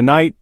Tonight,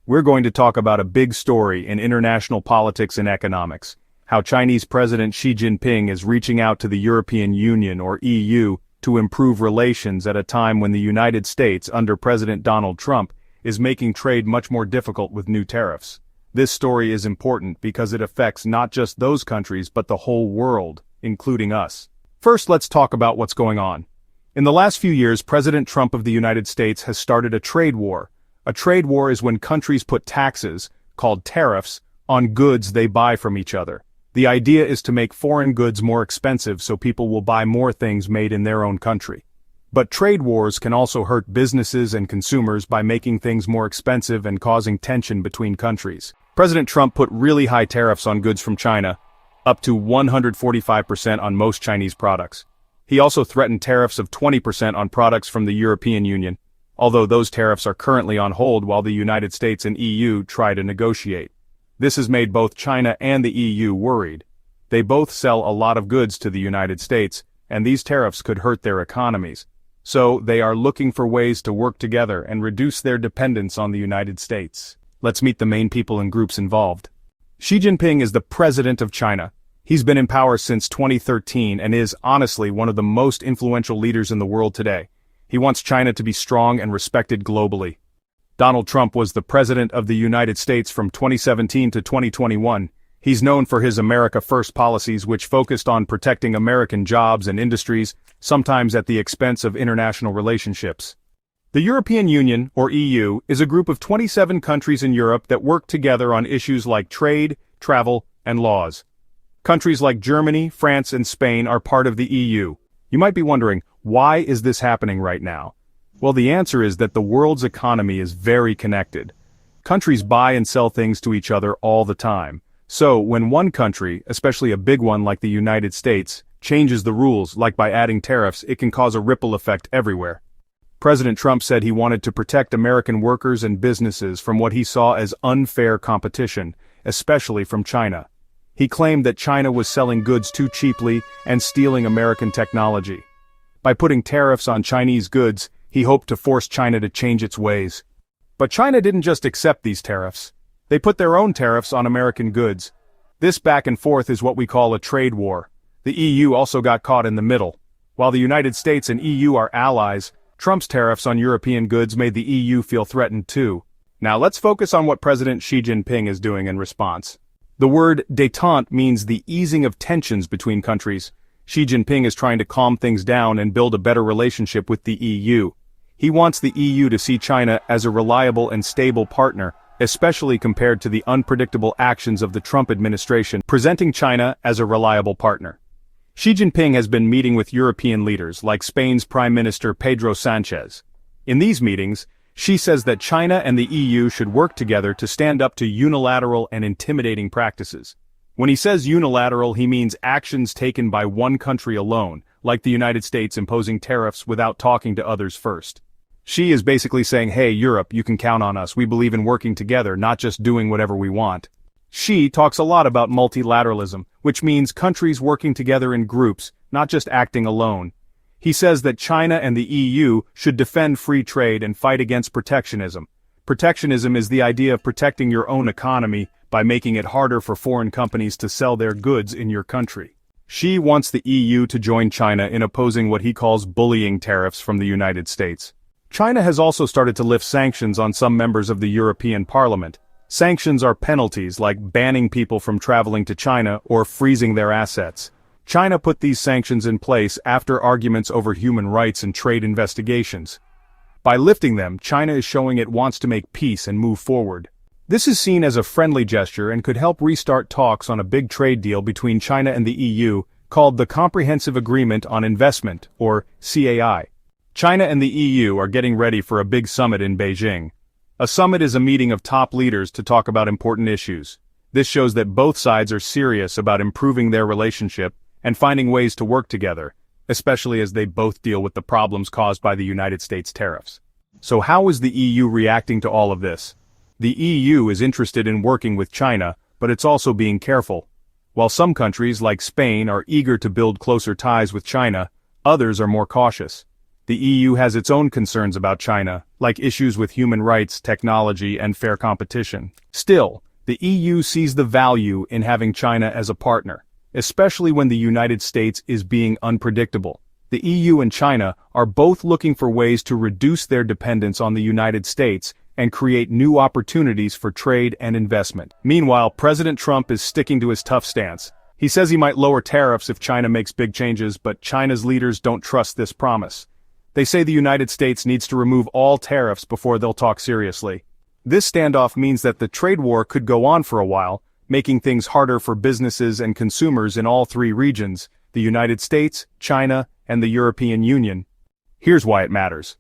we're going to talk about a big story in international politics and economics, how Chinese President Xi Jinping is reaching out to the European Union or EU to improve relations at a time when the United States under President Donald Trump is making trade much more difficult with new tariffs. This story is important because it affects not just those countries but the whole world, including us. First, let's talk about what's going on. In the last few years, President Trump of the United States has started a trade war. A trade war is when countries put taxes, called tariffs, on goods they buy from each other. The idea is to make foreign goods more expensive so people will buy more things made in their own country. But trade wars can also hurt businesses and consumers by making things more expensive and causing tension between countries. President Trump put really high tariffs on goods from China, up to 145% on most Chinese products. He also threatened tariffs of 20% on products from the European Union, although those tariffs are currently on hold while the United States and EU try to negotiate. This has made both China and the EU worried. They both sell a lot of goods to the United States, and these tariffs could hurt their economies. So, they are looking for ways to work together and reduce their dependence on the United States. Let's meet the main people and groups involved. Xi Jinping is the president of China. He's been in power since 2013 and is, honestly, one of the most influential leaders in the world today. He wants China to be strong and respected globally. Donald Trump was the president of the United States from 2017 to 2021. He's known for his America First policies which focused on protecting American jobs and industries, sometimes at the expense of international relationships. The European Union, or EU, is a group of 27 countries in Europe that work together on issues like trade, travel, and laws. Countries like Germany, France, and Spain are part of the EU. You might be wondering, why is this happening right now? Well, the answer is that the world's economy is very connected. Countries buy and sell things to each other all the time. So, when one country, especially a big one like the United States, changes the rules, like by adding tariffs, it can cause a ripple effect everywhere. President Trump said he wanted to protect American workers and businesses from what he saw as unfair competition, especially from China. He claimed that China was selling goods too cheaply and stealing American technology. By putting tariffs on Chinese goods, he hoped to force China to change its ways. But China didn't just accept these tariffs. They put their own tariffs on American goods. This back and forth is what we call a trade war. The EU also got caught in the middle. While the United States and EU are allies, Trump's tariffs on European goods made the EU feel threatened too. Now let's focus on what President Xi Jinping is doing in response. The word detente means the easing of tensions between countries. Xi Jinping is trying to calm things down and build a better relationship with the EU. He wants the EU to see China as a reliable and stable partner, especially compared to the unpredictable actions of the Trump administration, presenting China as a reliable partner. Xi Jinping has been meeting with European leaders like Spain's Prime Minister Pedro Sánchez. In these meetings, Xi says that China and the EU should work together to stand up to unilateral and intimidating practices. When he says unilateral, he means actions taken by one country alone, like the United States imposing tariffs without talking to others first. Xi is basically saying, hey Europe, you can count on us, we believe in working together, not just doing whatever we want. Xi talks a lot about multilateralism, which means countries working together in groups, not just acting alone. He says that China and the EU should defend free trade and fight against protectionism. Protectionism is the idea of protecting your own economy by making it harder for foreign companies to sell their goods in your country. Xi wants the EU to join China in opposing what he calls bullying tariffs from the United States. China has also started to lift sanctions on some members of the European Parliament. Sanctions are penalties like banning people from traveling to China or freezing their assets. China put these sanctions in place after arguments over human rights and trade investigations. By lifting them, China is showing it wants to make peace and move forward. This is seen as a friendly gesture and could help restart talks on a big trade deal between China and the EU called the Comprehensive Agreement on Investment, or CAI. China and the EU are getting ready for a big summit in Beijing. A summit is a meeting of top leaders to talk about important issues. This shows that both sides are serious about improving their relationship and finding ways to work together, especially as they both deal with the problems caused by the United States tariffs. So how is the EU reacting to all of this? The EU is interested in working with China, but it's also being careful. While some countries like Spain are eager to build closer ties with China, others are more cautious. The EU has its own concerns about China, like issues with human rights, technology, and fair competition. Still, the EU sees the value in having China as a partner, especially when the United States is being unpredictable. The EU and China are both looking for ways to reduce their dependence on the United States and create new opportunities for trade and investment. Meanwhile, President Trump is sticking to his tough stance. He says he might lower tariffs if China makes big changes, but China's leaders don't trust this promise. They say the United States needs to remove all tariffs before they'll talk seriously. This standoff means that the trade war could go on for a while, making things harder for businesses and consumers in all three regions, the United States, China, and the European Union. Here's why it matters.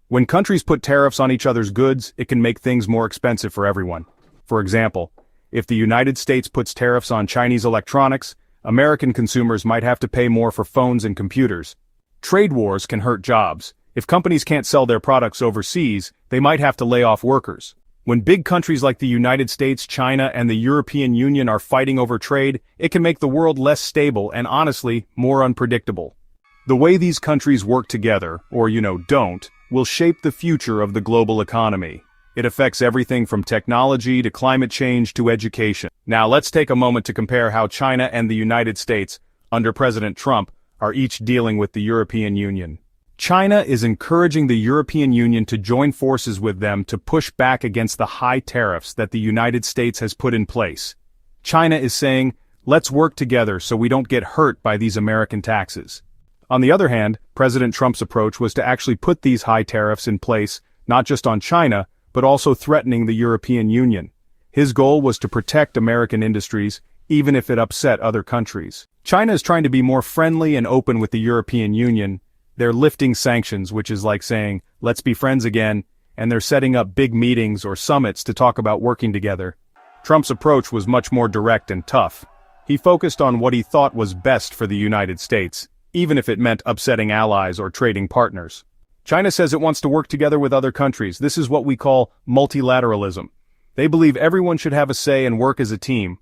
When countries put tariffs on each other's goods, it can make things more expensive for everyone. For example, if the United States puts tariffs on Chinese electronics, American consumers might have to pay more for phones and computers. Trade wars can hurt jobs. If companies can't sell their products overseas, they might have to lay off workers. When big countries like the United States, China, and the European Union are fighting over trade, it can make the world less stable and honestly, more unpredictable. The way these countries work together, or don't, will shape the future of the global economy. It affects everything from technology to climate change to education. Now let's take a moment to compare how China and the United States, under President Trump, are each dealing with the European Union. China is encouraging the European Union to join forces with them to push back against the high tariffs that the United States has put in place. China is saying, let's work together so we don't get hurt by these American taxes. On the other hand, President Trump's approach was to actually put these high tariffs in place, not just on China, but also threatening the European Union. His goal was to protect American industries, even if it upset other countries. China is trying to be more friendly and open with the European Union. They're lifting sanctions, which is like saying, let's be friends again, and they're setting up big meetings or summits to talk about working together. Trump's approach was much more direct and tough. He focused on what he thought was best for the United States, even if it meant upsetting allies or trading partners. China says it wants to work together with other countries. This is what we call multilateralism. They believe everyone should have a say and work as a team.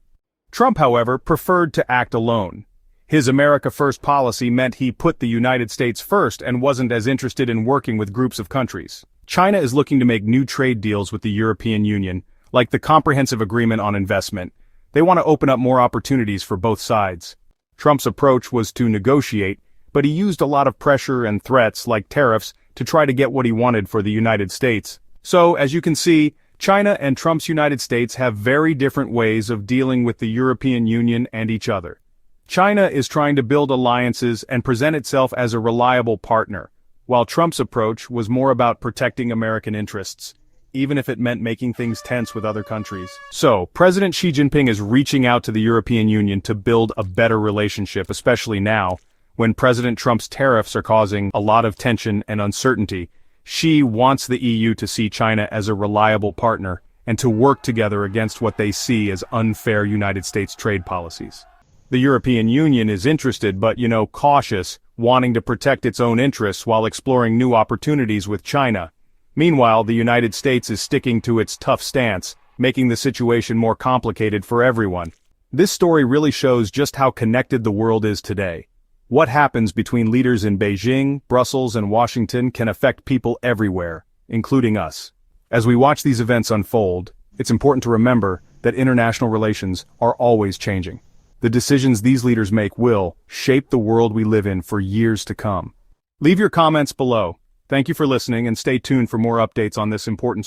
Trump, however, preferred to act alone. His America First policy meant he put the United States first and wasn't as interested in working with groups of countries. China is looking to make new trade deals with the European Union, like the Comprehensive Agreement on Investment. They want to open up more opportunities for both sides. Trump's approach was to negotiate, but he used a lot of pressure and threats like tariffs to try to get what he wanted for the United States. So, as you can see, China and Trump's United States have very different ways of dealing with the European Union and each other. China is trying to build alliances and present itself as a reliable partner, while Trump's approach was more about protecting American interests, even if it meant making things tense with other countries. So, President Xi Jinping is reaching out to the European Union to build a better relationship, especially now, when President Trump's tariffs are causing a lot of tension and uncertainty. Xi wants the EU to see China as a reliable partner and to work together against what they see as unfair United States trade policies. The European Union is interested but, cautious, wanting to protect its own interests while exploring new opportunities with China. Meanwhile, the United States is sticking to its tough stance, making the situation more complicated for everyone. This story really shows just how connected the world is today. What happens between leaders in Beijing, Brussels, and Washington can affect people everywhere, including us. As we watch these events unfold, it's important to remember that international relations are always changing. The decisions these leaders make will shape the world we live in for years to come. Leave your comments below. Thank you for listening and stay tuned for more updates on this important